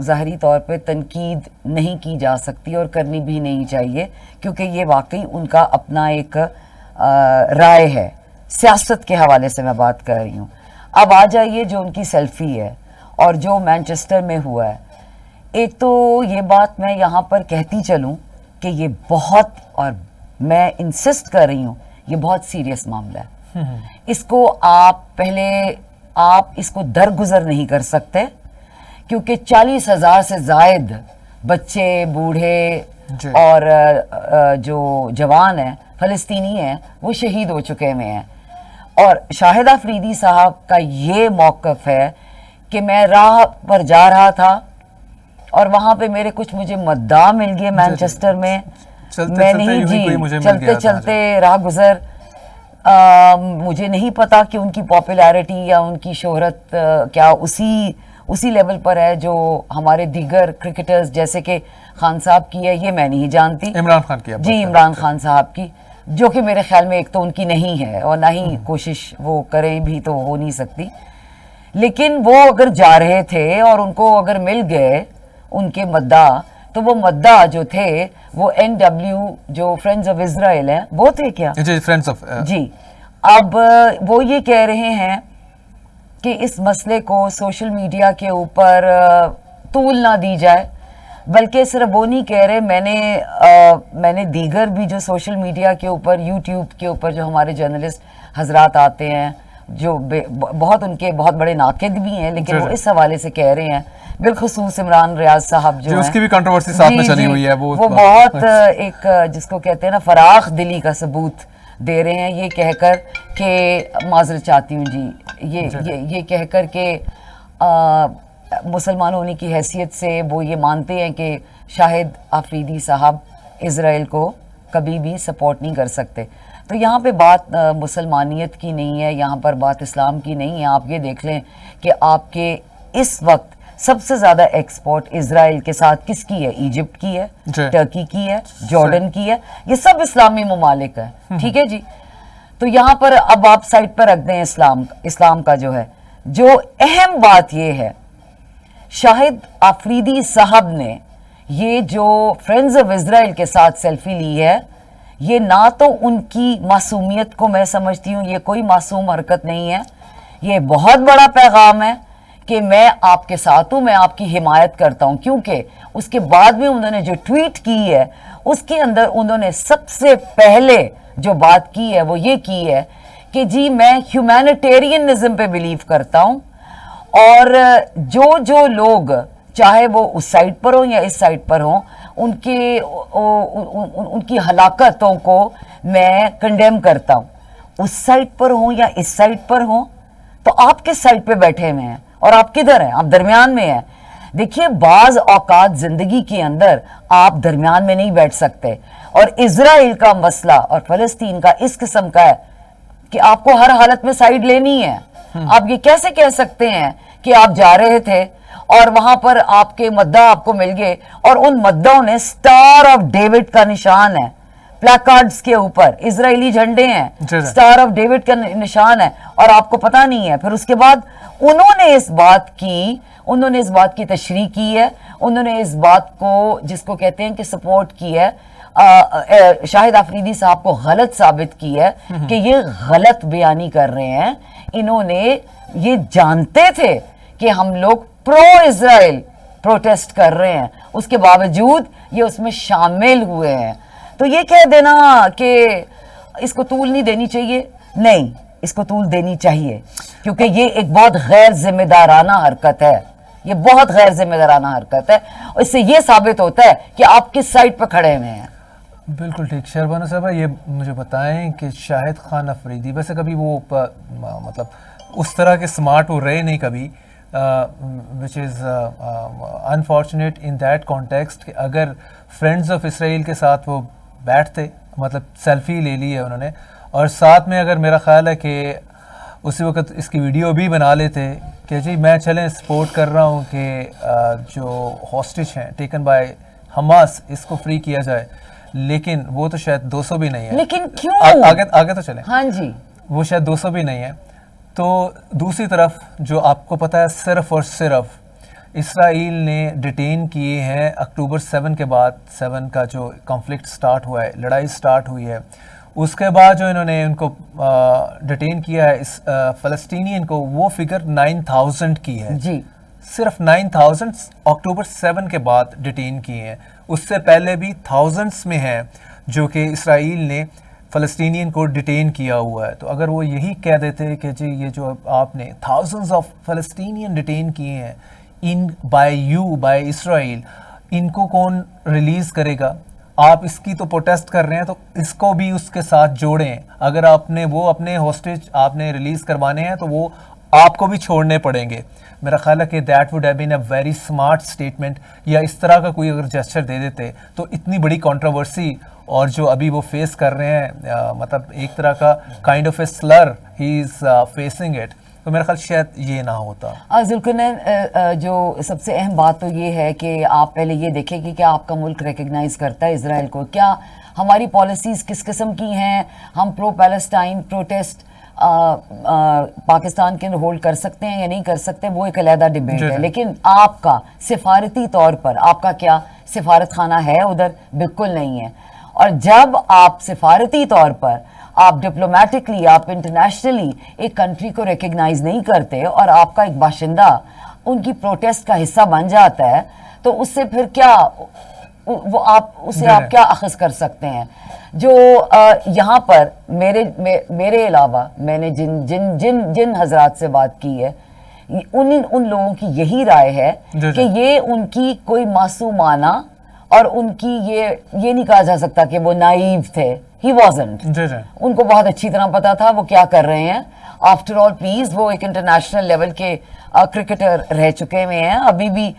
ظاہری طور پہ تنقید نہیں کی جا سکتی اور کرنی بھی نہیں چاہیے، کیونکہ یہ واقعی ان کا اپنا ایک رائے ہے. سیاست کے حوالے سے میں بات کر رہی ہوں. اب آ جائیے جو ان کی سیلفی ہے اور جو مانچسٹر میں ہوا ہے. ایک تو یہ بات میں یہاں پر کہتی چلوں کہ یہ بہت، اور میں انسسٹ کر رہی ہوں، یہ بہت سیریس معاملہ ہے. اس کو آپ اس کو درگزر نہیں کر سکتے، کیونکہ 40,000 سے زائد بچے، بوڑھے اور جو جوان ہیں فلسطینی ہیں وہ شہید ہو چکے ہوئے ہیں. اور شاہد آفریدی صاحب کا یہ موقف ہے کہ میں راہ پر جا رہا تھا اور وہاں پہ مجھے مداح مل گئے مانچسٹر میں، میں نہیں چلتے چلتے راہ گزر، مجھے نہیں پتا کہ ان کی پاپولیرٹی یا ان کی شہرت کیا اسی لیول پر ہے جو ہمارے دیگر کرکٹرز جیسے کہ خان صاحب کی ہے، یہ میں نہیں جانتی. عمران خان کی جی، عمران خان صاحب کی، جو کہ میرے خیال میں ایک تو ان کی نہیں ہے اور نہ ہی کوشش وہ کریں بھی تو ہو نہیں سکتی. لیکن وہ اگر جا رہے تھے اور ان کو اگر مل گئے ان کے مداح، تو وہ مداح جو تھے وہ NW جو فرینڈز آف اسرائیل ہیں وہ تھے کیا؟ جی. اب وہ یہ کہہ رہے ہیں کہ اس مسئلے کو سوشل میڈیا کے اوپر طول نہ دی جائے، بلکہ صرف وہ نہیں کہہ رہے. میں نے دیگر بھی جو سوشل میڈیا کے اوپر، یوٹیوب کے اوپر جو ہمارے جرنلسٹ حضرات آتے ہیں جو ان کے بہت بڑے ناقد بھی ہیں، لیکن وہ اس حوالے سے کہہ رہے ہیں، بالخصوص عمران ریاض صاحب جو اس کی بھی کنٹروورسی ساتھ میں چلی ہوئی ہے، وہ بہت ایک جس کو کہتے ہیں نا فراخ دلی کا ثبوت دے رہے ہیں، یہ کہہ کر کہ معذرت چاہتی ہوں جی، یہ کہہ کر کہ مسلمان ہونے کی حیثیت سے وہ یہ مانتے ہیں کہ شاہد آفریدی صاحب اسرائیل کو کبھی بھی سپورٹ نہیں کر سکتے. تو یہاں پہ بات مسلمانیت کی نہیں ہے، یہاں پر بات اسلام کی نہیں ہے. آپ یہ دیکھ لیں کہ آپ کے اس وقت سب سے زیادہ ایکسپورٹ اسرائیل کے ساتھ کس کی ہے؟ ایجپٹ کی ہے، ٹرکی کی ہے، جارڈن کی ہے، یہ سب اسلامی ممالک ہیں. ٹھیک ہے جی. تو یہاں پر اب آپ سائٹ پر رکھ دیں اسلام کا جو ہے. جو اہم بات یہ ہے، شاہد آفریدی صاحب نے یہ جو فرینڈز آف اسرائیل کے ساتھ سیلفی لی ہے، یہ نہ تو ان کی معصومیت کو میں سمجھتی ہوں، یہ کوئی معصوم حرکت نہیں ہے. یہ بہت بڑا پیغام ہے کہ میں آپ کے ساتھ ہوں، میں آپ کی حمایت کرتا ہوں. کیونکہ اس کے بعد میں انہوں نے جو ٹویٹ کی ہے اس کے اندر انہوں نے سب سے پہلے جو بات کی ہے وہ یہ کی ہے کہ جی میں ہیومینیٹیرینزم پہ بلیو کرتا ہوں، اور جو لوگ چاہے وہ اس سائٹ پر ہوں یا اس سائٹ پر ہوں، ان کی ہلاکتوں کو میں کنڈیم کرتا ہوں. اس سائٹ پر ہوں یا اس سائٹ پر ہوں. تو آپ کس سائٹ پہ بیٹھے ہوئے ہیں اور آپ کدھر ہیں؟ آپ درمیان میں ہیں. دیکھیے بعض اوقات زندگی کے اندر آپ درمیان میں نہیں بیٹھ سکتے، اور اسرائیل کا مسئلہ اور فلسطین کا اس قسم کا ہے کہ آپ کو ہر حالت میں سائڈ لینی ہے. آپ یہ کیسے کہہ سکتے ہیں کہ آپ جا رہے تھے اور وہاں پر آپ کے مداح آپ کو مل گئے، اور ان مداحوں نے سٹار آف ڈیوڈ کا نشان ہے پلیکارڈز کے اوپر، اسرائیلی جھنڈے ہیں، سٹار آف ڈیوڈ کا نشان ہے، اور آپ کو پتہ نہیں ہے. پھر اس کے بعد انہوں نے اس بات کی تشریح کی ہے، انہوں نے اس بات کو جس کو کہتے ہیں کہ سپورٹ کی ہے، شاہد آفریدی صاحب کو غلط ثابت کی ہے کہ یہ غلط بیانی کر رہے ہیں. انہوں نے یہ جانتے تھے کہ ہم لوگ پرو اسرائیل پروٹیسٹ کر رہے ہیں، اس کے باوجود یہ اس میں شامل ہوئے ہیں. تو یہ کہہ دینا کہ اس کو طول نہیں دینی چاہیے، نہیں، اس کو طول دینی چاہیے، کیونکہ یہ ایک بہت غیر ذمہ دارانہ حرکت ہے. یہ بہت غیر ذمہ دارانہ حرکت ہے، اور اس سے یہ ثابت ہوتا ہے کہ آپ کس سائٹ پہ کھڑے ہوئے ہیں. بالکل ٹھیک. شہربانو صاحبہ یہ مجھے بتائیں کہ شاہد خان افریدی ویسے کبھی وہ مطلب اس طرح کے سمارٹ وہ رہے نہیں کبھی، which is unfortunate in that context کہ اگر فرینڈز آف اسرائیل کے ساتھ وہ بیٹھتے، مطلب سیلفی لے لی ہے انہوں نے، اور ساتھ میں اگر میرا خیال ہے کہ اسی وقت اس کی ویڈیو بھی بنا لیتے کہ جی میں چلیں سپورٹ کر رہا ہوں کہ جو ہاسٹیج ہیں ٹیکن بائی حماس اس کو فری کیا جائے، لیکن وہ تو شاید 200 بھی نہیں ہے. لیکن کیوں آگے تو چلیں. ہاں جی، وہ شاید 200 بھی نہیں ہے. تو دوسری طرف جو آپ کو پتہ ہے صرف اور صرف اسرائیل نے ڈیٹین کیے ہیں اکتوبر 7 کے بعد، 7 کا جو کانفلکٹ سٹارٹ ہوا ہے، لڑائی سٹارٹ ہوئی ہے، اس کے بعد جو انہوں نے ان کو ڈیٹین کیا ہے اس فلسطینین کو، وہ فگر 9000 کی ہے جی، صرف 9000 اکتوبر 7 کے بعد ڈیٹین کیے ہیں. اس سے پہلے بھی تھاؤزنڈس میں ہیں جو کہ اسرائیل نے فلسطینین کو ڈیٹین کیا ہوا ہے. تو اگر وہ یہی کہہ دیتے کہ جی یہ جو آپ نے تھاؤزنڈز آف فلسطینین ڈیٹین کیے ہیں بائی اسرائیل، ان کو کون ریلیز کرے گا؟ آپ اس کی تو پروٹیسٹ کر رہے ہیں، تو اس کو بھی اس کے ساتھ جوڑیں. اگر آپ نے وہ اپنے ہاسٹیج آپ نے ریلیز کروانے ہیں تو وہ آپ کو بھی چھوڑنے پڑیں گے. میرا خیال ہے کہ that would have been a very smart statement, یا اس طرح کا کوئی اگر جسچر دے دیتے تو اتنی بڑی کنٹروورسی اور جو ابھی وہ فیس کر رہے ہیں، مطلب ایک طرح کا kind of a seller he is facing it, تو میرا خیال شاید یہ نہ ہوتا. ذوالقرنین، جو سب سے اہم بات تو یہ ہے کہ آپ پہلے یہ دیکھیں کہ کیا آپ کا ملک ریکگنائز کرتا ہے اسرائیل کو، کیا ہماری پالیسیز کس قسم کی ہیں، ہم پرو پیلسٹائن پروٹیسٹ پاکستان کے اندر ہولڈ کر سکتے ہیں یا نہیں کر سکتے، وہ ایک علیحدہ ڈیبیٹ ہے. لیکن آپ کا سفارتی طور پر آپ کا کیا سفارت خانہ ہے ادھر؟ بالکل نہیں ہے. اور جب آپ سفارتی طور پر آپ ڈپلومیٹکلی آپ انٹرنیشنلی ایک کنٹری کو ریکگنائز نہیں کرتے اور آپ کا ایک باشندہ ان کی پروٹیسٹ کا حصہ بن جاتا ہے، تو اس سے پھر کیا وہ آپ اسے آپ کیا اخذ کر سکتے ہیں؟ جو یہاں پر میرے علاوہ میں نے جن حضرات سے بات کی ہے، ان لوگوں کی یہی رائے ہے کہ یہ ان کی کوئی معصومانہ اور ان کی یہ نہیں کہا جا سکتا کہ وہ نائیو تھے. ہی وازنٹ. ان کو بہت اچھی طرح پتا تھا وہ کیا کر رہے ہیں. آفٹر آل پلیز وہ ایک انٹرنیشنل لیول کے کرکٹر رہ چکے ہوئے ہیں، ابھی بھی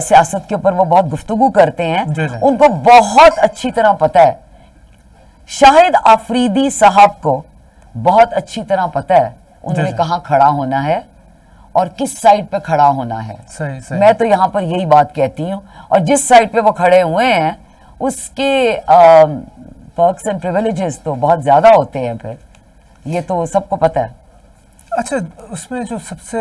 سیاست کے اوپر وہ بہت گفتگو کرتے ہیں. ان کو بہت اچھی طرح پتا ہے، شاہد آفریدی صاحب کو بہت اچھی طرح پتا ہے انہوں نے کہاں کھڑا ہونا ہے اور کس سائڈ پہ کھڑا ہونا ہے. میں تو یہاں پر یہی بات کہتی ہوں، اور جس سائڈ پہ وہ کھڑے ہوئے ہیں اس کے پرکس اینڈ پریویلیجز تو بہت زیادہ ہوتے ہیں، پھر یہ تو سب کو پتہ ہے. اچھا، اس میں جو سب سے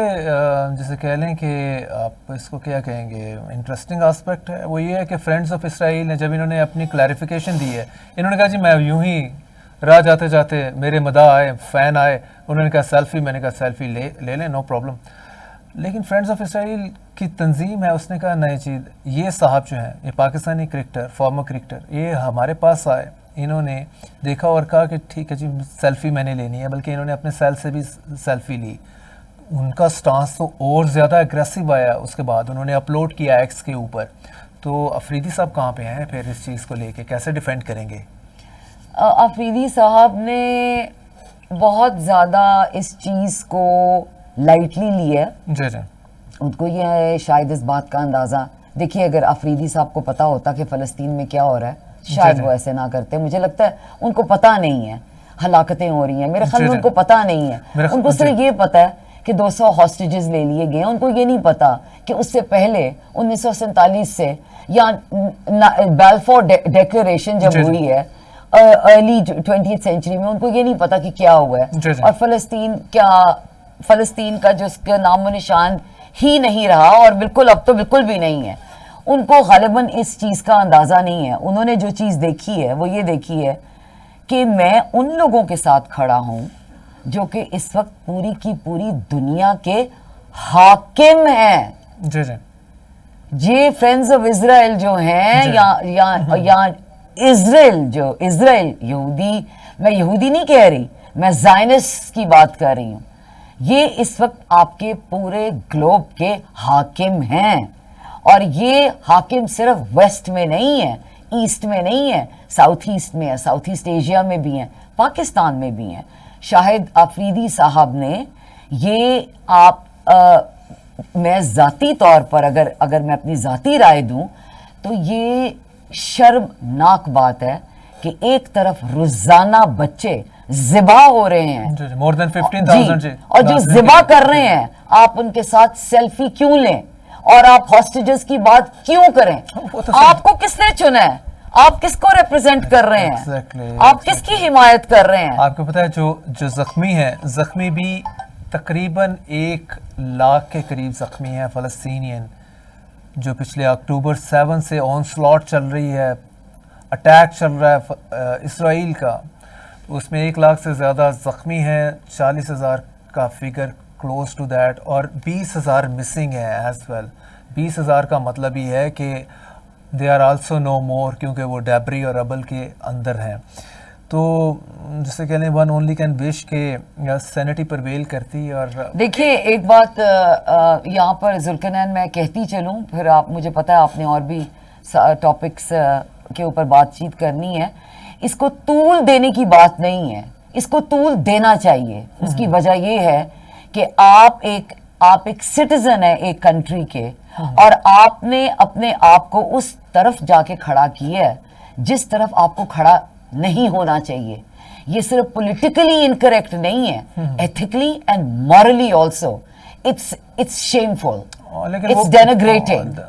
جیسے کہہ لیں کہ آپ اس کو کیا کہیں گے انٹرسٹنگ آسپیکٹ ہے، وہ یہ ہے کہ فرینڈز آف اسرائیل نے جب انہوں نے اپنی کلیریفیکیشن دی ہے، انہوں نے کہا جی میں یوں ہی راہ جاتے جاتے میرے مداح آئے، فین آئے، انہوں نے کہا سیلفی، میں نے کہا سیلفی لے لیں، نو پرابلم. لیکن فرینڈز آف اسرائیل کی تنظیم ہے، اس نے کہا نئی چیز، یہ صاحب جو ہیں، یہ پاکستانی کرکٹر، فارمر کرکٹر، یہ ہمارے پاس آئے، انہوں نے دیکھا اور کہا کہ ٹھیک ہے جی سیلفی میں نے لینی ہے، بلکہ انہوں نے اپنے سیل سے بھی سیلفی لی. ان کا سٹانس تو اور زیادہ اگریسو آیا، اس کے بعد انہوں نے اپلوڈ کیا ایکس کے اوپر. تو افریدی صاحب کہاں پہ ہیں پھر اس چیز کو لے کے، کیسے ڈیفینڈ کریں گے؟ افریدی صاحب نے بہت زیادہ اس چیز کو لائٹلی لی ہے. جی جی. ان کو یہ ہے شاید اس بات کا اندازہ، دیکھیے اگر افریدی صاحب کو پتا ہوتا کہ فلسطین میں کیا ہو رہا ہے شاید وہ ایسے نہ کرتے. مجھے لگتا ہے ان کو پتہ نہیں ہے ہلاکتیں ہو رہی ہیں، میرے خیال میں ان کو پتہ نہیں ہے. ان کو صرف یہ پتہ ہے کہ 200 ہاسٹیجز لے لیے گئے ہیں. ان کو یہ نہیں پتا کہ اس سے پہلے 1947 سے یا بیلفور ڈیکلیریشن جب ہوئی ہے ارلی 20th سینچری میں، ان کو یہ نہیں پتا کہ کیا ہوا ہے. اور فلسطین کا جو اس کا نام و نشان ہی نہیں رہا، اور بالکل اب تو بالکل بھی نہیں ہے. ان کو غالباً اس چیز کا اندازہ نہیں ہے. انہوں نے جو چیز دیکھی ہے وہ یہ دیکھی ہے کہ میں ان لوگوں کے ساتھ کھڑا ہوں جو کہ اس وقت پوری کی پوری دنیا کے حاکم ہیں. جی جی. یہ فرینڈز آف اسرائیل جو ہیں یا اسرائیل یہودی، میں یہودی نہیں کہہ رہی، میں زائنسٹ کی بات کر رہی ہوں. یہ اس وقت آپ کے پورے گلوب کے حاکم ہیں، اور یہ حاکم صرف ویسٹ میں نہیں ہے، ایسٹ میں نہیں ہے، ساؤتھ ایسٹ میں ہے، ساؤتھ ایسٹ ایشیا میں بھی ہیں، پاکستان میں بھی ہیں. شاہد آفریدی صاحب نے یہ میں ذاتی طور پر اگر میں اپنی ذاتی رائے دوں تو یہ شرمناک بات ہے کہ ایک طرف روزانہ بچے ذبح ہو رہے ہیں، more than 15,000 اور جو ذبح کر رہے ہیں آپ ان کے ساتھ سیلفی کیوں لیں اور آپ ہاسٹیجز کی بات کیوں کریں؟ آپ کو کس نے چنا ہے؟ آپ کس کو ریپرزینٹ کر رہے ہیں؟ آپ کس کی حمایت کر رہے ہیں؟ آپ کو پتا ہے جو زخمی ہیں، زخمی بھی تقریباً 1 لاکھ کے قریب زخمی ہیں فلسطینین. جو پچھلے اکتوبر 7 سے آن سلاٹ چل رہی ہے، اٹیک چل رہا ہے اسرائیل کا، اس میں 1 لاکھ سے زیادہ زخمی ہیں، 40,000 کا فگر کلوز ٹو دیٹ، اور 20,000 مسنگ ہیں ایز ویل. 20,000 کا مطلب یہ ہے کہ دے آر آلسو نو مور، کیونکہ وہ ڈیبری اور ربل کے اندر ہیں. تو جسے کہہ لیں ون اونلی کین وش کہ سینٹی پرویل کرتی. اور دیکھیے ایک بات یہاں پر ذوالقرنین میں کہتی چلوں، پھر آپ مجھے پتہ ہے آپ نے اور بھی ٹاپکس کے اوپر بات چیت کرنی ہے. اس کو طول دینے کی بات نہیں ہے، اس کو طول دینا چاہیے. اس کی وجہ یہ ہے کہ آپ ایک سٹیزن ہیں ایک کنٹری کے، اور آپ نے اپنے آپ کو اس طرف جا کے کھڑا کیا ہے جس طرف آپ کو کھڑا نہیں ہونا چاہیے. یہ صرف پولیٹیکلی انکریکٹ نہیں ہے، ethically and morally also it's shameful, it's denigrating.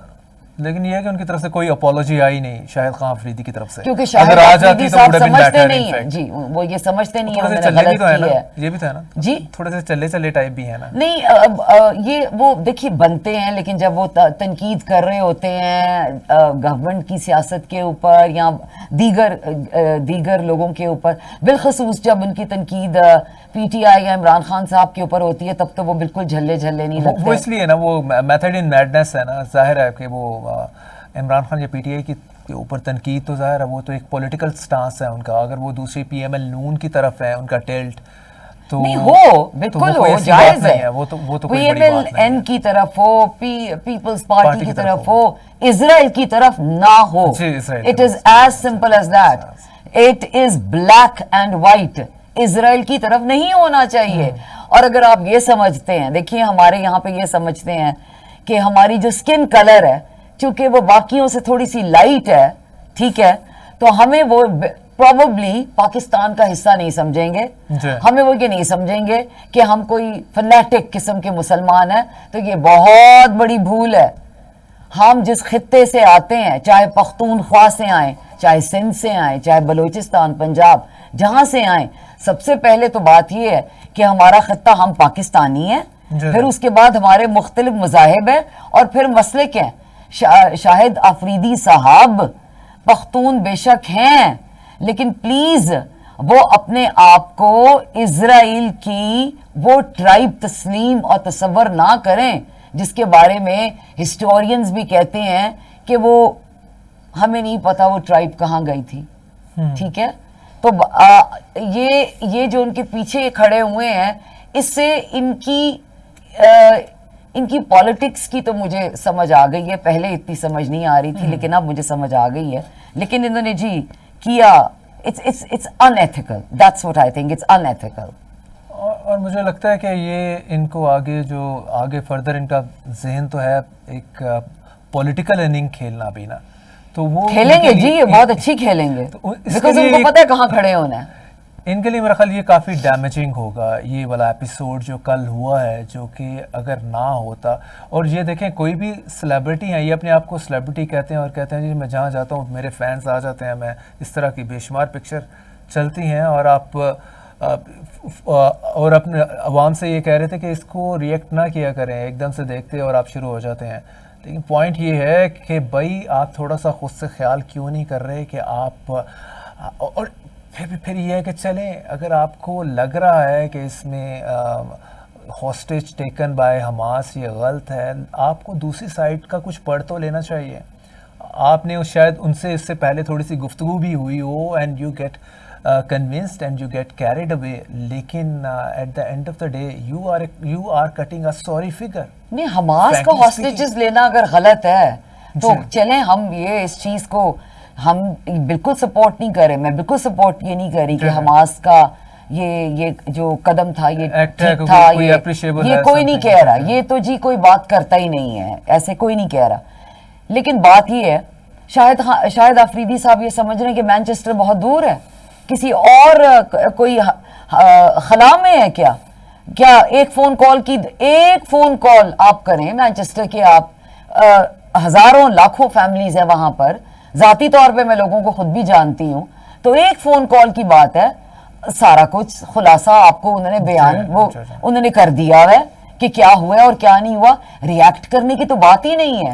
لیکن یہ ہے کہ ان کی طرف سے کوئی اپولوجی آئی نہیں شاہد خان افریدی کی طرف سے. کیونکہ شاہد افریدی صاحب سمجھتے نہیں ہیں، جی وہ یہ سمجھتے نہیں ہیں انہوں نے غلط کی ہے. یہ بھی تھا نا جی، تھوڑے سے چلے ٹائپ بھی ہیں نا. نہیں یہ وہ دیکھیے بنتے ہیں، لیکن جب وہ تنقید کر رہے ہوتے ہیں گورنمنٹ کی سیاست کے اوپر یا دیگر لوگوں کے اوپر، بالخصوص جب ان کی تنقید پی ٹی آئی یا عمران خان صاحب کے اوپر ہوتی ہے، تب تو وہ بالکل جھلے نہیں لگتے. وہ اس لیے نا وہ میتھڈ ان میڈنس ہے نا. ظاہر ہے کہ وہ عمران خان یا پی ٹی آئی کے اوپر تنقید تو ظاہر ہے وہ تو ایک پولیٹیکل سٹانس ہے ان کا. اگر وہ دوسری پی ایم ایل نون کی طرف ہے ان کا ٹلٹ تو نہیں ہو، بالکل ہو، جائز ہے. وہ تو پی ایم ایل این کی طرف ہو، پیپلز پارٹی کی طرف ہو، اسرائیل کی طرف نہ ہو. It is as simple as that. It is black and white. Israel کی طرف نہیں ہونا چاہیے. اور اگر آپ یہ سمجھتے ہیں، دیکھیے ہمارے یہاں پہ یہ سمجھتے ہیں کہ ہماری جو سکن کلر ہے چونکہ وہ باقیوں سے تھوڑی سی لائٹ ہے، ٹھیک ہے، تو ہمیں وہ پروبیبلی پاکستان کا حصہ نہیں سمجھیں گے. ہمیں وہ یہ نہیں سمجھیں گے کہ ہم کوئی فنیٹک قسم کے مسلمان ہیں. تو یہ بہت بڑی بھول ہے. ہم جس خطے سے آتے ہیں، چاہے پختونخوا سے آئیں، چاہے سندھ سے آئیں، چاہے بلوچستان، پنجاب، جہاں سے آئیں، سب سے پہلے تو بات یہ ہے کہ ہمارا خطہ ہم پاکستانی ہیں. پھر اس کے بعد ہمارے مختلف مذاہب ہیں، اور پھر مسلک ہیں. شاہد افریدی صاحب پختون بے شک ہیں، لیکن پلیز وہ اپنے آپ کو اسرائیل کی وہ ٹرائب تسلیم اور تصور نہ کریں جس کے بارے میں ہسٹورینز بھی کہتے ہیں کہ وہ ہمیں نہیں پتا وہ ٹرائب کہاں گئی تھی. ٹھیک ہے، تو یہ جو ان کے پیچھے کھڑے ہوئے ہیں، اس سے ان کی پالیٹکس کی تو مجھے سمجھ آ گئی ہے. پہلے اتنی سمجھ نہیں آ رہی تھی، لیکن اب مجھے سمجھ آ گئی ہے. لیکن انہوں نے جی کیا، it's unethical. That's what I think. It's unethical. اور مجھے لگتا ہے کہ یہ ان کو آگے فردر ان کا ذہن تو ہے ایک پولیٹیکل اننگ کھیلنا بھی نا. تو وہ کھیلیں گے جی، یہ بہت اچھی کھیلیں گے، بیکاز ان کو پتہ ہے کہاں کھڑے ہونا ہے. ان کے لیے میرا خیال یہ کافی ڈیمیجنگ ہوگا یہ والا ایپیسوڈ جو کل ہوا ہے، جو کہ اگر نہ ہوتا. اور یہ دیکھیں کوئی بھی سیلیبریٹی ہیں، یہ اپنے آپ کو سیلیبریٹی کہتے ہیں اور کہتے ہیں جی میں جہاں جاتا ہوں میرے فینس آ جاتے ہیں. میں اس طرح کی بے شمار پکچر چلتی ہیں، اور آپ اور اپنے عوام سے یہ کہہ رہے تھے کہ اس کو ریئیکٹ نہ کیا کریں، ایک دم سے دیکھتے اور آپ شروع ہو جاتے ہیں. لیکن پوائنٹ یہ ہے کہ بھائی آپ تھوڑا سا خود سے خیال کیوں نہیں کر رہے کہ آپ، اور پھر یہ ہے کہ چلیں اگر آپ کو لگ رہا ہے کہ اس میں ہاسٹیج ٹیکن بائی حماس یہ غلط ہے، آپ کو دوسری سائڈ کا کچھ پڑھ تو لینا چاہیے. آپ نے شاید ان سے اس سے پہلے تھوڑی سی گفتگو بھی ہوئی ہو، and you get convinced and you get carried away. لیکن at the end of the day you are cutting a sorry figure. نہیں، حماس کو ہاسٹیجز لینا اگر غلط ہے تو چلیں ہم یہ اس چیز کو ہم بالکل سپورٹ نہیں کریں. میں بالکل سپورٹ یہ نہیں کر رہی کہ حماس کا یہ جو قدم تھا یہ ٹھیک تھا، یہ کوئی نہیں کہہ رہا. یہ تو جی کوئی بات کرتا ہی نہیں ہے، ایسے کوئی نہیں کہہ رہا. لیکن بات یہ ہے شاہد افریدی صاحب یہ سمجھ رہے ہیں کہ مینچسٹر بہت دور ہے، کسی اور کوئی خلا میں ہے کیا ایک فون کال آپ کریں مانچسٹر کے، آپ ہزاروں لاکھوں فیملیز ہیں وہاں پر، ذاتی طور پہ میں لوگوں کو خود بھی جانتی ہوں، تو ایک فون کال کی بات ہے، سارا کچھ خلاصہ آپ کو انہوں نے بیان انہوں نے کر دیا ہے کہ کیا ہوا ہے اور کیا نہیں ہوا. ریئیکٹ کرنے کی تو بات ہی نہیں ہے.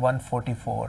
144,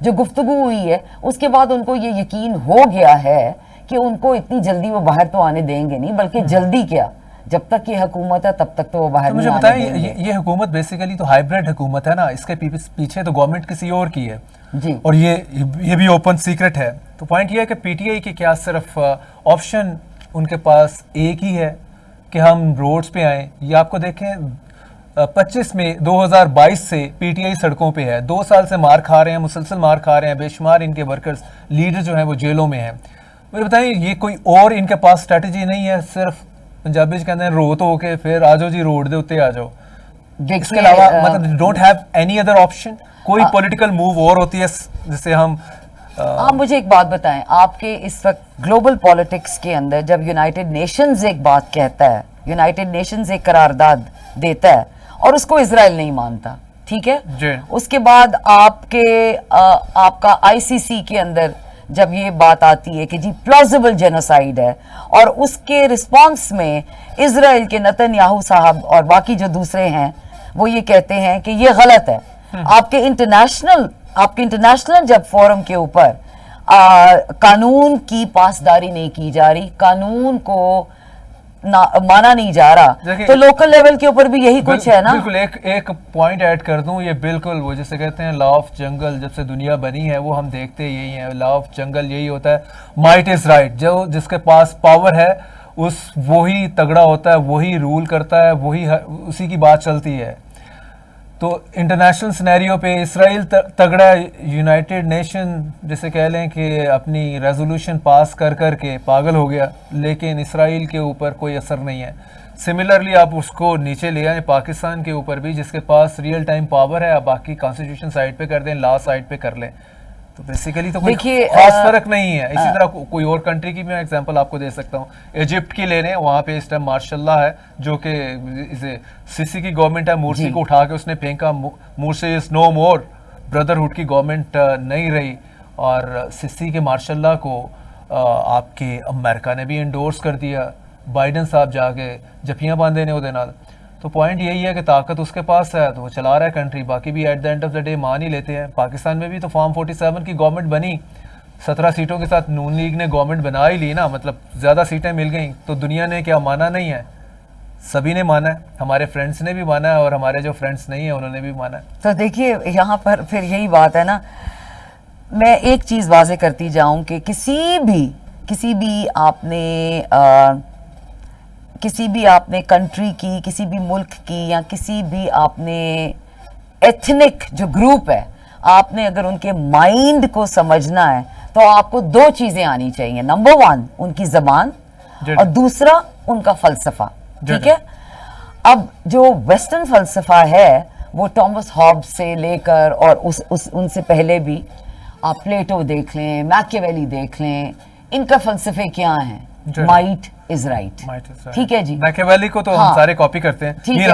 جو گفتگو ہوئی ہے اس کے بعد ان کو یہ یقین ہو گیا ہے کہ ان کو اتنی جلدی وہ باہر تو آنے دیں گے نہیں, بلکہ جلدی کیا, جب تک یہ حکومت ہے تب تک تو وہ باہر مجھے نہیں آنے دیں گے. بتائیں, یہ حکومت بیسیکلی تو ہائیبریڈ حکومت ہے نا, اس کے پیچھے تو گورنمنٹ کسی اور کی ہے جی, اور یہ بھی اوپن سیکرٹ ہے. تو پوائنٹ یہ ہے کہ پی ٹی آئی کی کیا صرف آپشن ان کے پاس ایک ہی ہے کہ ہم روڈز پہ آئیں. یہ آپ کو دیکھیں 25 میں 2022 سے پی ٹی آئی سڑکوں پہ ہے, 2 سال سے مار کھا رہے ہیں, مسلسل مار کھا رہے ہیں, بے شمار ان کے ورکرز لیڈر جو ہیں وہ جیلوں میں ہیں. مجھے بتائیں یہ کوئی اور ان کے پاس اسٹریٹجی نہیں ہے, صرف پنجابی کہتے ہیں رو تو کے پھر آ جاؤ جی روڈ دے اتنے آ جاؤ, اس کے علاوہ مطلب don't have any other option, کوئی پولیٹیکل موو اور ہوتی ہے جسے ہم آپ مجھے ایک بات بتائیں, آپ کے اس وقت گلوبل پالیٹکس کے اندر جب یونائٹڈ نیشنز ایک بات کہتا ہے, یونائٹڈ نیشنز ایک قرارداد دیتا ہے اور اس کو اسرائیل نہیں مانتا, ٹھیک ہے, اس کے بعد آپ کا آئی سی سی کے اندر جب یہ بات آتی ہے کہ جی پلازیبل جینوسائیڈ ہے, اور اس کے رسپانس میں اسرائیل کے نتن یاہو صاحب اور باقی جو دوسرے ہیں وہ یہ کہتے ہیں کہ یہ غلط ہے. آپ کے انٹرنیشنل جب فورم کے اوپر قانون کی پاسداری نہیں کی جا رہی, قانون کو مانا نہیں جا رہا, تو لوکل لیول کے اوپر بھی یہی کچھ ہے نا. بالکل ایک پوائنٹ ایڈ کر دوں, یہ بالکل وہ جیسے کہتے ہیں لا آف جنگل, جب سے دنیا بنی ہے وہ ہم دیکھتے یہی ہیں, لا آف جنگل یہی ہوتا ہے, مائٹ از رائٹ, جو جس کے پاس پاور ہے وہی تگڑا ہوتا ہے, وہی رول کرتا ہے, وہی اسی کی بات چلتی ہے. تو انٹرنیشنل سینیریو پہ اسرائیل تگڑا, یونائٹڈ نیشن جسے کہہ لیں کہ اپنی ریزولوشن پاس کر کے پاگل ہو گیا, لیکن اسرائیل کے اوپر کوئی اثر نہیں ہے. سملرلی آپ اس کو نیچے لے آئیں پاکستان کے اوپر بھی, جس کے پاس ریئل ٹائم پاور ہے, آپ باقی کانسٹیٹیوشن سائڈ پہ کر دیں, لا سائڈ پہ کر لیں, تو بیسیکلی تو کوئی خاص فرق نہیں ہے. اسی طرح کوئی اور کنٹری کی میں ایگزامپل آپ کو دے سکتا ہوں, ایجپٹ کی لے لیں, وہاں پہ اس ٹائم ماشاء اللہ ہے, جو کہ سیسی کی گورنمنٹ ہے, مورسی کو اٹھا کے اس نے پھینکا, مورسی از نو مور, بردرہڈ کی گورنمنٹ نہیں رہی, اور سیسی کے ماشاء اللہ کو آپ کے امریکہ نے بھی انڈورس کر دیا, بائیڈن صاحب جا کے جفیاں باندھے نے وہ نال. تو پوائنٹ یہی ہے کہ طاقت اس کے پاس ہے تو وہ چلا رہا ہے کنٹری, باقی بھی at the end of the day مان ہی لیتے ہیں. پاکستان میں بھی تو فارم 47 کی گورنمنٹ بنی, 17 سیٹوں کے ساتھ نون لیگ نے گورنمنٹ بنا ہی لی نا, مطلب زیادہ سیٹیں مل گئیں, تو دنیا نے کیا مانا نہیں ہے, سبھی نے مانا ہے, ہمارے فرینڈس نے بھی مانا ہے اور ہمارے جو فرینڈس نہیں ہیں انہوں نے بھی مانا ہے. تو دیکھیے یہاں پر پھر یہی بات ہے نا, میں ایک چیز واضح کرتی جاؤں کہ کسی بھی آپ نے کنٹری کی, کسی بھی ملک کی, یا کسی بھی آپ نے ایتھنک جو گروپ ہے, آپ نے اگر ان کے مائنڈ کو سمجھنا ہے تو آپ کو 2 چیزیں آنی چاہیے. نمبر 1 ان کی زبان, اور دوسرا ان کا فلسفہ, ٹھیک ہے. اب جو ویسٹرن فلسفہ ہے وہ ٹامس ہابس سے لے کر اور ان سے پہلے بھی آپ پلیٹو دیکھ لیں, میکیاویلی دیکھ لیں, ان کا فلسفے کیا ہیں, مائٹ از رائٹ, ٹھیک ہے جی. میکیاویلی کو تو ہم سارے کاپی کرتے ہیں, یہ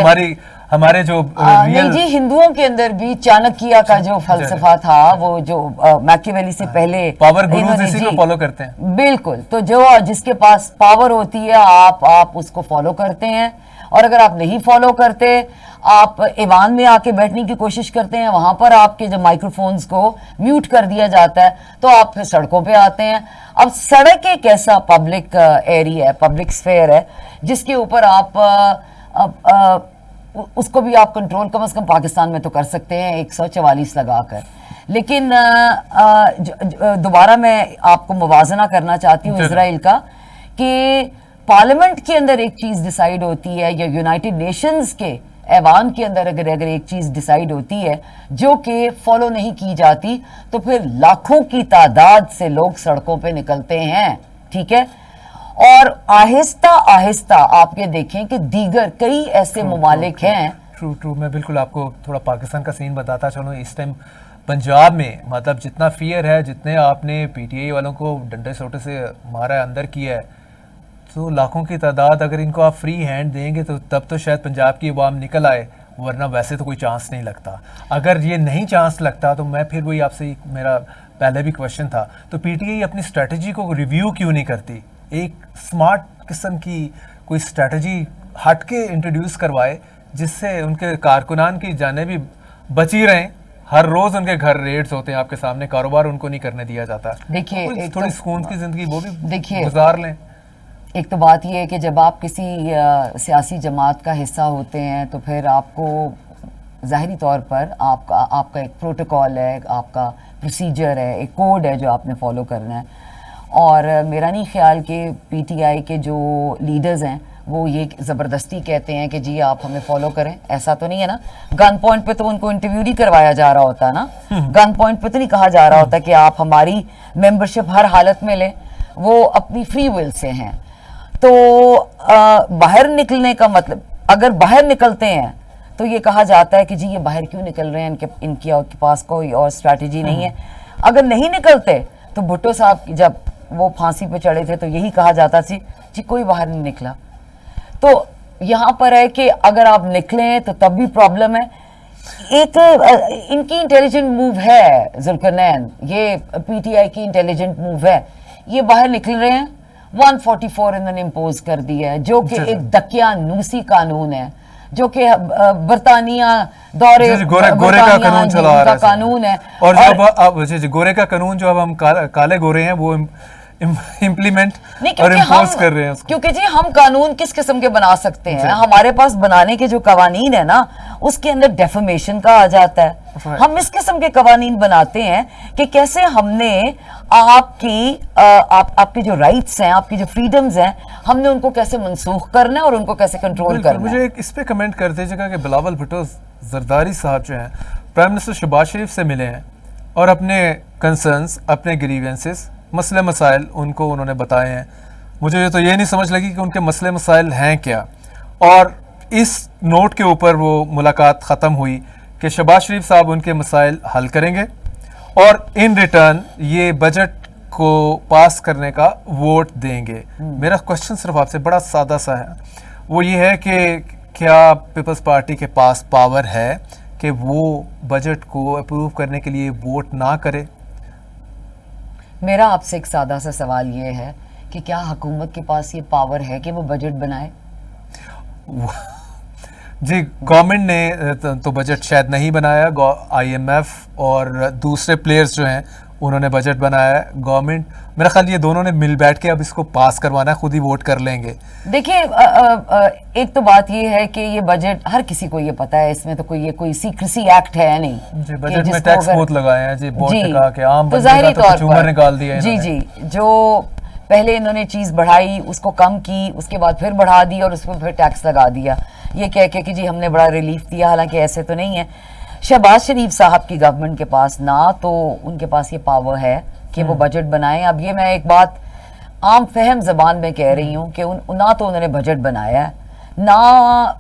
ہمارے جو نہیں جی, ہندوؤں کے اندر بھی چانکیہ کا جو فلسفہ تھا وہ جو میکیاویلی سے پہلے پاور گروز اسی کو فالو کرتے ہیں. بالکل, تو جس کے پاس پاور ہوتی ہے آپ اس کو فالو کرتے ہیں, اور اگر آپ نہیں فالو کرتے, آپ ایوان میں آ کے بیٹھنے کی کوشش کرتے ہیں, وہاں پر آپ کے جو مائکرو فونز کو میوٹ کر دیا جاتا ہے, تو آپ پھر سڑکوں پہ آتے ہیں. اب سڑک ایک ایسا پبلک ایریا ہے, پبلک سفیئر ہے, جس کے اوپر آپ اس کو بھی آپ کنٹرول کم از کم پاکستان میں تو کر سکتے ہیں 144 لگا کر. لیکن دوبارہ میں آپ کو موازنہ کرنا چاہتی ہوں اسرائیل کا, کہ پارلیمنٹ کے اندر ایک چیز ڈیسائیڈ ہوتی ہے, یا یونائٹڈ نیشنز کے ایوان کے اندر اگر ایک چیز ڈیسائیڈ ہوتی ہے جو کہ فالو نہیں کی جاتی, تو پھر لاکھوں کی تعداد سے لوگ سڑکوں پہ نکلتے ہیں, ٹھیک ہے. اور آہستہ آہستہ آپ یہ دیکھیں کہ دیگر کئی ایسے ممالک ہیں. ٹرو میں بالکل آپ کو تھوڑا پاکستان کا سین بتاتا چلوں. اس ٹائم پنجاب میں مطلب جتنا فیئر ہے, جتنے آپ نے پی ٹی آئی والوں کو ڈنڈے سوٹے سے مارا ہے, اندر کیا ہے, تو لاکھوں کی تعداد اگر ان کو آپ فری ہینڈ دیں گے تو تب تو شاید پنجاب کی عوام نکل آئے, ورنہ ویسے تو کوئی چانس نہیں لگتا. اگر یہ نہیں چانس لگتا تو میں پھر وہی آپ سے میرا پہلے بھی کویشچن تھا, تو پی ٹی آئی اپنی اسٹریٹجی کو ریویو کیوں نہیں کرتی, ایک سمارٹ قسم کی کوئی اسٹریٹجی ہٹ کے انٹروڈیوس کروائے, جس سے ان کے کارکنان کی جانیں بھی بچی رہیں, ہر روز ان کے گھر ریڈز ہوتے ہیں آپ کے سامنے, کاروبار ان کو نہیں کرنے دیا جاتا. دیکھیے تھوڑی سکون کی زندگی وہ بھی دیکھیے گزار لیں. ایک تو بات یہ ہے کہ جب آپ کسی سیاسی جماعت کا حصہ ہوتے ہیں تو پھر آپ کو ظاہری طور پر آپ کا ایک پروٹوکول ہے, آپ کا پروسیجر ہے, ایک کوڈ ہے جو آپ نے فالو کرنا ہے. اور میرا نہیں خیال کہ پی ٹی آئی کے جو لیڈرز ہیں وہ یہ زبردستی کہتے ہیں کہ جی آپ ہمیں فالو کریں, ایسا تو نہیں ہے نا. گن پوائنٹ پہ تو ان کو انٹرویو نہیں کروایا جا رہا ہوتا نا, گن پوائنٹ پہ تو نہیں کہا جا رہا ہوتا کہ آپ ہماری ممبرشپ ہر حالت میں لیں, وہ اپنی فری ول سے ہیں. تو باہر نکلنے کا مطلب, اگر باہر نکلتے ہیں تو یہ کہا جاتا ہے کہ جی یہ باہر کیوں نکل رہے ہیں, ان کے پاس کوئی اور اسٹریٹجی نہیں ہے. اگر نہیں نکلتے تو بھٹو صاحب جب وہ پھانسی پہ چڑھے تھے تو یہی کہا جاتا تھی جی کوئی باہر نہیں نکلا. تو یہاں پر ہے کہ اگر آپ نکلیں تو تب بھی پرابلم ہے. ایک ان کی انٹیلیجنٹ موو ہے ذوالقرنین, یہ پی ٹی آئی کی انٹیلیجنٹ موو ہے. یہ باہر نکل رہے ہیں, 144 انہوں نے امپوز کر دیا ہے جو کہ ایک دقیانوسی قانون ہے, جو کہ برطانیہ دورے گورے کا قانون چلا رہا ہے قانون ہے. اور جب اب گورے کا قانون جو اب ہم کالے گورے ہیں وہ امپلیمنٹ اور امپوز کر رہے ہیں. کیونکہ جی ہم قانون کس قسم کے بنا سکتے ہیں, ہمارے پاس بنانے کے جو قوانین ہیں نا اس کے اندر ڈیفیمیشن کا آ جاتا ہے. ہم اس قسم کے قوانین بناتے ہیں کہ کیسے ہم نے آپ کے جو رائٹس ہیں, آپ کی جو فریڈمز ہیں, ہم نے ان کو کیسے منسوخ کرنا ہے اور ان کو کیسے کنٹرول کرنا ہے. مجھے اس پہ کمنٹ کر دیجیے گا کہ بلاول بھٹو زرداری صاحب جو ہیں پرائم منسٹر شہباز شریف سے ملے ہیں اور اپنے کنسرنز, اپنے گریوینسز, مسئلے مسائل ان کو انہوں نے بتائے ہیں. مجھے تو یہ نہیں سمجھ لگی کہ ان کے مسئلے مسائل ہیں کیا, اور اس نوٹ کے اوپر وہ ملاقات ختم ہوئی کہ شہباز شریف صاحب ان کے مسائل حل کریں گے اور ان ریٹرن یہ بجٹ کو پاس کرنے کا ووٹ دیں گے. میرا کوشچن صرف آپ سے بڑا سادہ سا ہے, وہ یہ ہے کہ کیا پیپلز پارٹی کے پاس پاور ہے کہ وہ بجٹ کو اپروو کرنے کے لیے ووٹ نہ کرے؟ میرا آپ سے ایک سادہ سا سوال یہ ہے کہ کیا حکومت کے پاس یہ پاور ہے کہ وہ بجٹ بنائے؟ جی گورنمنٹ نے تو بجٹ شاید نہیں بنایا, آئی ایم ایف اور دوسرے پلیئرز جو ہیں انہوں نے بجٹ بنایا ہے. گورنمنٹ میرا خیال یہ دونوں نے مل بیٹھ کے اب اس کو پاس کروانا ہے, خود ہی ووٹ کر لیں گے. دیکھیں ایک تو بات یہ ہے کہ یہ بجٹ ہر کسی کو یہ پتا ہے, اس میں تو کوئی سیکریسی ایکٹ ہے نہیں. جی بجٹ میں ٹیکس بہت لگائے ہیں, جی بہت لگا کے عام تو بندے ظاہری کا تو طور کنزیومر پر نکال دیا. جی جو پہلے انہوں نے چیز بڑھائی اس کو کم کی, اس کے بعد پھر بڑھا دی اور اس پہ پھر ٹیکس لگا دیا, یہ کہہ کے کہ جی ہم نے بڑا ریلیف دیا, حالانکہ ایسے تو نہیں ہے. شہباز شریف صاحب کی گورنمنٹ کے پاس نہ تو ان کے پاس یہ پاور ہے کہ وہ بجٹ بنائیں. اب یہ میں ایک بات عام فہم زبان میں کہہ رہی ہوں کہ نہ تو انہوں نے بجٹ بنایا ہے, نہ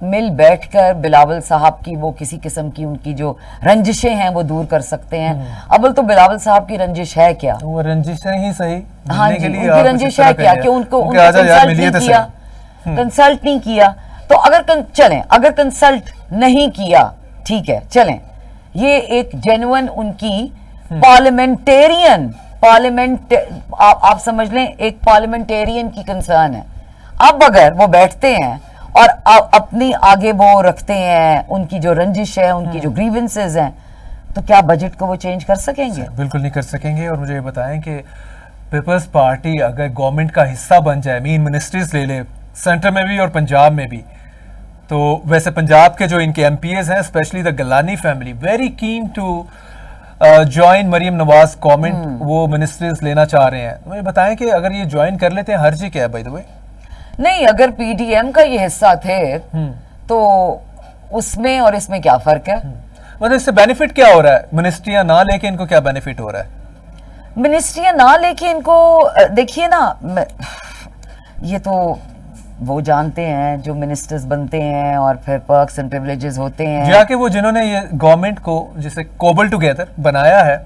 مل بیٹھ کر بلاول صاحب کی وہ کسی قسم کی ان کی جو رنجشیں ہیں وہ دور کر سکتے ہیں. اول تو بلاول صاحب کی رنجش ہے کیا؟ وہ رنجشیں ہی صحیح, ہاں جی, ان کی رنجش ہے کیا کہ ان کو کنسلٹ نہیں کیا. تو اگر کنسلٹ نہیں کیا ٹھیک ہے چلیں, یہ ایک جینوئن ان کی آپ سمجھ لیں ایک پارلیمنٹیرین کی کنسرن ہے. اب اگر وہ بیٹھتے ہیں اور اپنی آگے وہ رکھتے ہیں ان کی جو رنجش ہے, ان کی جو گریونسز ہیں, تو کیا بجٹ کو وہ چینج کر سکیں گے؟ بالکل نہیں کر سکیں گے. اور مجھے یہ بتائیں کہ پیپلز پارٹی اگر گورنمنٹ کا حصہ بن جائے, مین منسٹریز لے لے سینٹر میں بھی اور پنجاب میں بھی, تو ویسے پنجاب کے جو ان کے ایم پی ایز ہیں especially the Gilani family very keen to join Maryam Nawaz government, وہ منسٹریز لینا چاہ رہے ہیں. مجھے بتائیں کہ اگر یہ جوائن کر لیتے ہیں حرج کیا ہے بائی دا وے؟ نہیں, اگر پی ڈی ایم کا یہ حصہ تھے تو اس میں اور اس میں کیا فرق ہے؟ مطلب اس سے بینیفٹ کیا ہو رہا ہے؟ منسٹریاں نہ لے کے ان کو کیا بینیفٹ ہو رہا ہے؟ منسٹریاں نہ لے کے ان کو دیکھیے نا, یہ تو وہ جانتے ہیں جو منسٹرز بنتے ہیں اور پھر پرکس اینڈ پریولیجز ہوتے ہیں. جا کہ وہ جنہوں نے یہ گورنمنٹ کو جسے کوبل ٹوگیدر بنایا ہے,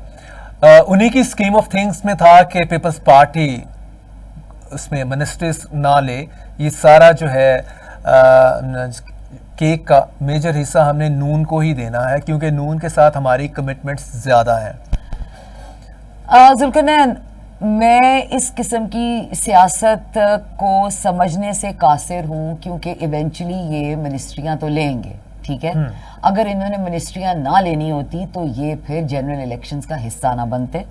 انہی کی اسکیم آف تھنگس میں تھا کہ پیپلز پارٹی اس میں منسٹرز نہ لے, یہ سارا جو ہے کیک کا میجر حصہ ہم نے نون کو ہی دینا ہے کیونکہ نون کے ساتھ ہماری کمٹمنٹس زیادہ ہیں. ذوالقرنین, میں اس قسم کی سیاست کو سمجھنے سے قاصر ہوں کیونکہ ایونچولی یہ منسٹریاں تو لیں گے ٹھیک ہے. اگر انہوں نے منسٹریاں نہ لینی ہوتی تو یہ پھر جنرل الیکشنز کا حصہ نہ بنتے,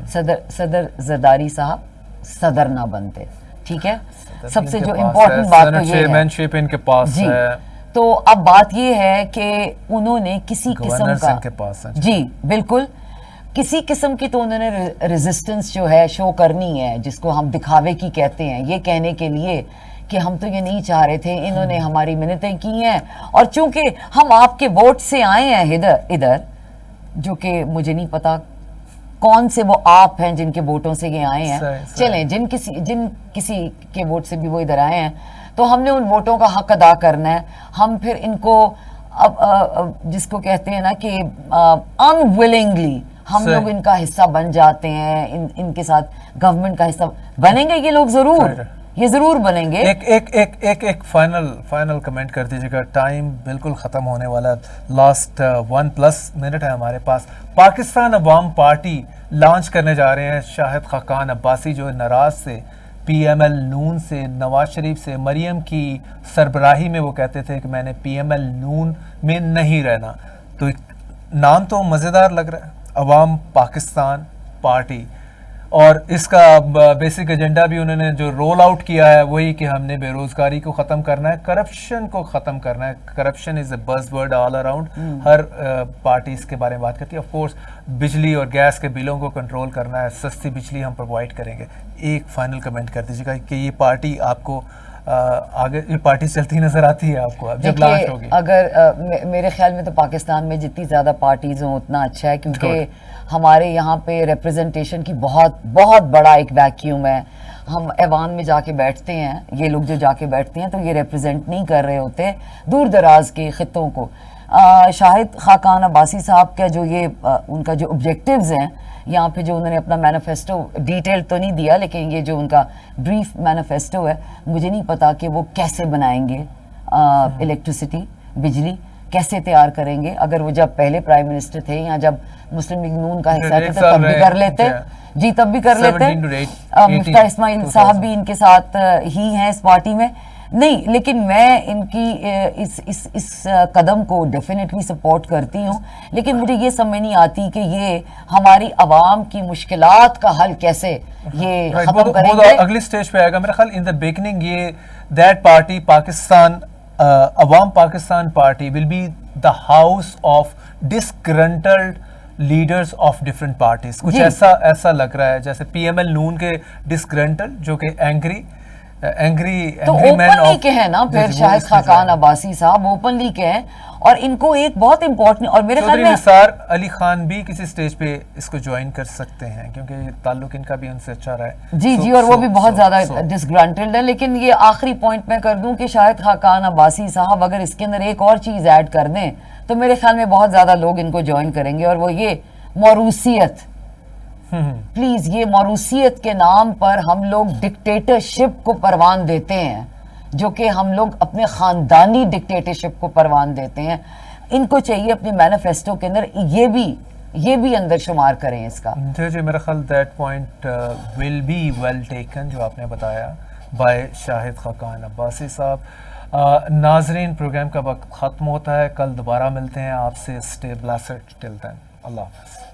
صدر زرداری صاحب صدر نہ بنتے, ٹھیک ہے. سب سے جو امپورٹنٹ بات تو یہ چیئرمینشپ ان کے پاس ہے. تو اب بات یہ ہے کہ انہوں نے کسی قسم کا, جی بالکل, کسی قسم کی تو انہوں نے ریزسٹنس جو ہے شو کرنی ہے, جس کو ہم دکھاوے کی کہتے ہیں, یہ کہنے کے لیے کہ ہم تو یہ نہیں چاہ رہے تھے, انہوں نے ہماری منتیں کی ہیں, اور چونکہ ہم آپ کے ووٹ سے آئے ہیں ادھر, جو کہ مجھے نہیں پتا کون سے وہ آپ ہیں جن کے ووٹوں سے یہ آئے ہیں, چلیں جن کسی کے ووٹ سے بھی وہ ادھر آئے ہیں, تو ہم نے ان ووٹوں کا حق ادا کرنا ہے. ہم پھر ان کو جس کو کہتے ہیں نا کہ انویلنگلی ہم لوگ ان کا حصہ بن جاتے ہیں, ان کے ساتھ گورنمنٹ کا حصہ بنیں گے یہ لوگ, ضرور بنیں گے. ایک فائنل کمنٹ کر دیجیے گا, ٹائم بالکل ختم ہونے والا, لاسٹ 1+ منٹ ہے ہمارے پاس. پاکستان عوام پارٹی لانچ کرنے جا رہے ہیں شاہد خاقان عباسی, جو ناراض سے پی ایم ایل نون سے, نواز شریف سے, مریم کی سربراہی میں وہ کہتے تھے کہ میں نے پی ایم ایل نون میں نہیں رہنا. تو نام تو مزیدار لگ رہا ہے, عوام پاکستان پارٹی, اور اس کا بیسک ایجنڈا بھی انہوں نے جو رول آؤٹ کیا ہے وہی کہ ہم نے بے روزگاری کو ختم کرنا ہے, کرپشن کو ختم کرنا ہے. کرپشن از اے بز ورڈ آل اراؤنڈ, ہر پارٹی اس کے بارے میں بات کرتی ہے. آف کورس بجلی اور گیس کے بلوں کو کنٹرول کرنا ہے, سستی بجلی ہم پرووائڈ کریں گے. ایک فائنل کمنٹ کر دیجیے گا کہ یہ پارٹی آپ کو آگے, یہ پارٹی چلتی نظر آتی ہے آپ کو جب لانچ ہوگی؟ اگر میرے خیال میں تو پاکستان میں جتنی زیادہ پارٹیز ہوں اتنا اچھا ہے, کیونکہ ہمارے یہاں پہ ریپرزنٹیشن کی بہت بڑا ایک ویکیوم ہے. ہم ایوان میں جا کے بیٹھتے ہیں, یہ لوگ جو جا کے بیٹھتے ہیں تو یہ ریپرزینٹ نہیں کر رہے ہوتے دور دراز کے خطوں کو. شاہد خاقان عباسی صاحب کا جو یہ ان کا جو آبجیکٹیوز ہیں یہاں پہ, جو انہوں نے اپنا مینیفیسٹو ڈیٹیل تو نہیں دیا, لیکن یہ جو ان کا بریف مینیفیسٹو ہے, مجھے نہیں پتا کہ وہ کیسے بنائیں گے الیکٹریسٹی, بجلی کیسے تیار کریں گے. اگر وہ جب پہلے پرائم منسٹر تھے یا جب مسلم لیگ نون کا حصہ تھے تو تب بھی کر لیتے, جی تب بھی کر لیتے. مفتاح اسماعیل صاحب بھی ان کے ساتھ ہی ہیں اس پارٹی میں. نہیں, لیکن میں ان کی اس قدم کو ڈیفینیٹلی سپورٹ کرتی ہوں, لیکن مجھے یہ سمجھ نہیں آتی کہ یہ ہماری عوام کی مشکلات کا حل کیسے یہ ختم کریں گے. اگلی سٹیج پہ آئے گا میرا خیال. ان دا بگننگ یہ that party Pakistan Awaam Pakistan party will be the house of disgruntled leaders of different parties. کچھ ایسا لگ رہا ہے جیسے پی ایم ایل نون کے ڈسگرنٹل, جو کہ اینگری تو اوپنلی کے ہیں نا پھر شاہد خاقان عباسی صاحب اوپنلی کے ہیں. اور ان کو ایک بہت امپورٹنٹ, اور میرے خیال میں نثار علی خان بھی کسی سٹیج پہ اس کو جوائن کر سکتے ہیں, کیونکہ تعلق ان کا بھی ان سے اچھا رہا ہے. جی, اور وہ بھی بہت زیادہ ڈسگرانٹلڈ ہے. لیکن یہ آخری پوائنٹ میں کر دوں کہ شاہد خاقان عباسی صاحب اگر اس کے اندر ایک اور چیز ایڈ کر دیں تو میرے خیال میں بہت زیادہ لوگ ان کو جوائن کریں گے, اور وہ یہ موروثیت. پلیز, یہ موروثیت کے نام پر ہم لوگ ڈکٹیٹرشپ کو پروان دیتے ہیں, جو کہ ہم لوگ اپنے خاندانی ڈکٹیٹرشپ کو پروان دیتے ہیں. ان کو چاہیے اپنے مینیفیسٹو کے اندر یہ بھی اندر شمار کریں اس کا. جی, میرا خیال that point will be well taken جو آپ نے بتایا بائی شاہد خاقان عباسی صاحب. ناظرین, پروگرام کا وقت ختم ہوتا ہے, کل دوبارہ ملتے ہیں آپ سے. اسٹے بلیسڈ ٹل دین, اللہ حافظ.